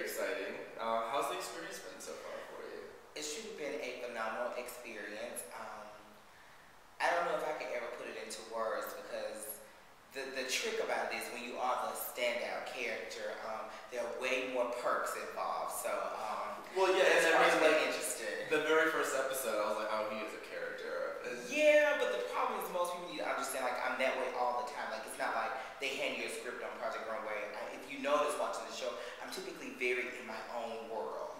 exciting. How's the experience been so far for you? It's truly been a phenomenal experience. I don't know if I can ever put it into words because the trick about this, when you are the standout character, there are way more perks involved. So, well, yeah, it's and really interesting. The very first episode, I was like, oh, he is a character. Yeah, but the problem is most people need to understand, like, I'm that way all the time. Like, it's not like they hand you a script on Project Runway. If you notice watching the show, I'm typically very in my own world.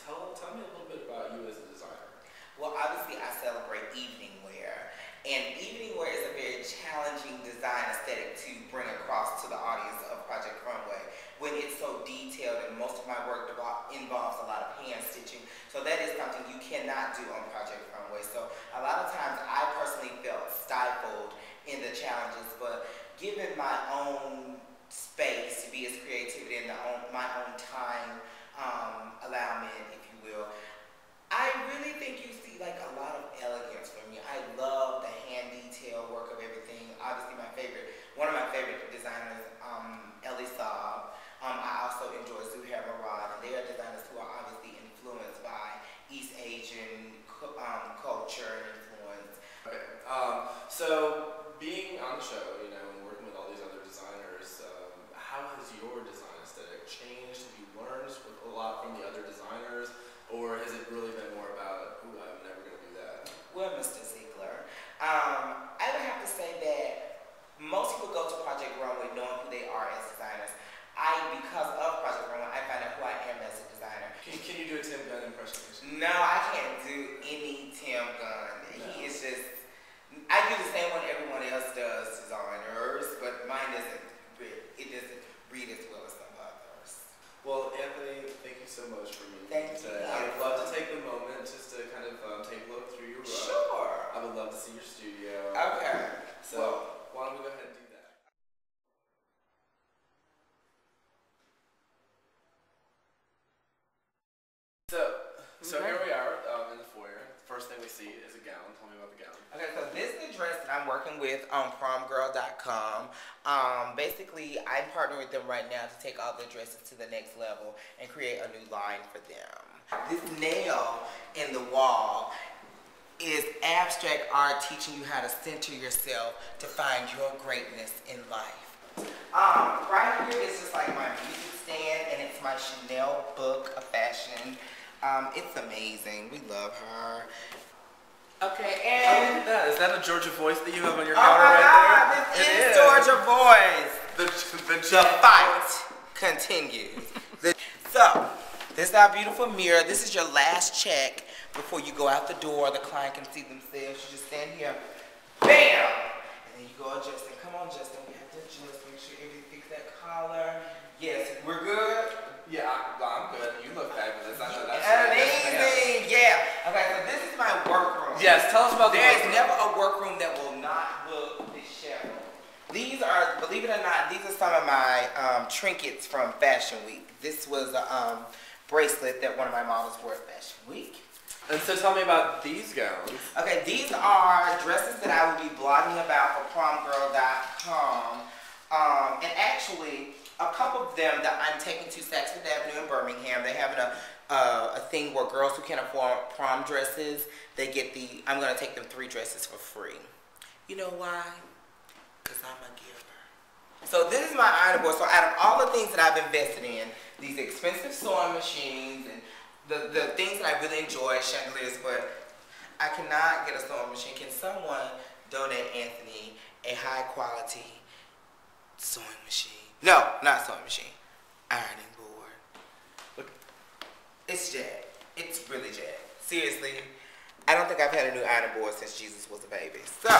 Tell me a little bit about you as a designer. Well, obviously, I celebrate evening wear. And evening wear is a very challenging design aesthetic to bring across to the audience of Project Runway when it's so detailed, and most of my work involves a lot of hand stitching. So that is something you cannot do on Project Runway. So a lot of times I personally felt stifled in the challenges, but given my own space to be as creativity and my own time allowment, if you will, I really think you see like a lot of elegance from me. I love the hand detail work of everything. Obviously one of my favorite designers, Ellie Saab. I also enjoy Zuhair Murad, and they are designers who are obviously influenced by East Asian culture and influence. Okay, so being on the show, you know, and working with all these other designers, how has your design aesthetic changed? Have you learned a lot from the other designers? Or has it really been more about, ooh, I'm never going to do that? Well, Mr. Ziegler, I would have to say that most people go to Project Runway knowing who they are as designers. Because of Project Runway, I find out who I am as a designer. Can you do a Tim Gunn impression? No, I can't do any Tim Gunn. No. He is just, I do the same one everyone else does, designers, but mine doesn't read as well as some others. Well, Anthony, thank you so much for meeting me today. I would love to take the moment just to kind of take a look through your work. Sure. I would love to see your studio. Okay. So, why don't we go ahead and do that? So here we are in the foyer. The first thing we see is a gown. Tell me about the gown. Okay, so this is the dress that I'm working with on promgirl.com. Basically, I'm partnering with them right now to take all the dresses to the next level and create a new line for them. This nail in the wall is abstract art teaching you how to center yourself to find your greatness in life. Right here is just like my music stand, and it's my Chanel book of fashion. It's amazing. We love her. Okay, and is that a Georgia Voice that you have on your counter right there? This is Georgia Voice. The fight continues. So, this is our beautiful mirror. This is your last check before you go out the door. The client can see themselves. You just stand here, bam, and then you go adjusting. Come on, Justin. We have to adjust. Make sure everything fix that collar. Yes, we're good. Yeah, I'm good. You look fabulous. I know that's amazing. Yeah. Okay, so this is my workroom. Yes, tell us about the workroom. There's never a workroom that will not look disheveled. These are, believe it or not, these are some of my trinkets from Fashion Week. This was a bracelet that one of my models wore at Fashion Week. And so tell me about these gowns. Okay, these are dresses that I will be blogging about for promgirl.com. And actually, a couple of them that I'm taking to Saks Fifth Avenue in Birmingham. They have a thing where girls who can't afford prom dresses, they get I'm going to take them 3 dresses for free. You know why? Because I'm a giver. So this is my item board. So out of all the things that I've invested in, these expensive sewing machines and the things that I really enjoy, chandeliers, but I cannot get a sewing machine. Can someone donate Anthony a high quality sewing machine? No, not sewing machine. Ironing board. Look, it's jacked. It's really jacked. Seriously, I don't think I've had a new ironing board since Jesus was a baby. So.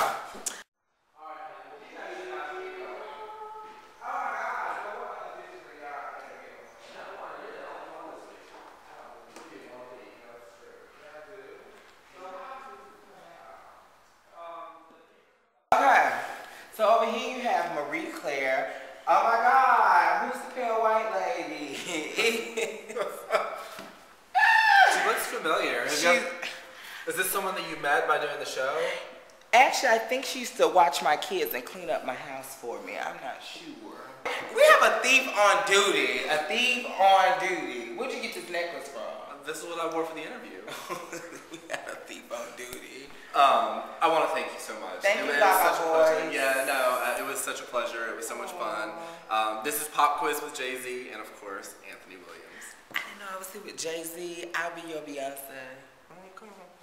Okay, so over here you have Marie Claire. Oh my God, who's the pale white lady? She looks familiar. Is this someone that you met by doing the show? Actually, I think she used to watch my kids and clean up my house for me. I'm not sure. We have a thief on duty. A thief on duty. Where'd you get this necklace from? This is what I wore for the interview. We had a thief on duty. I want to thank you so much. Thank it you, was Baba such a pleasure. Boys. Yeah, no, it was such a pleasure. It was so much fun. This is Pop Quiz with Jay-Z and, of course, Anthony Williams. I didn't know I was here with Jay-Z. I'll be your Beyonce. Oh, come on.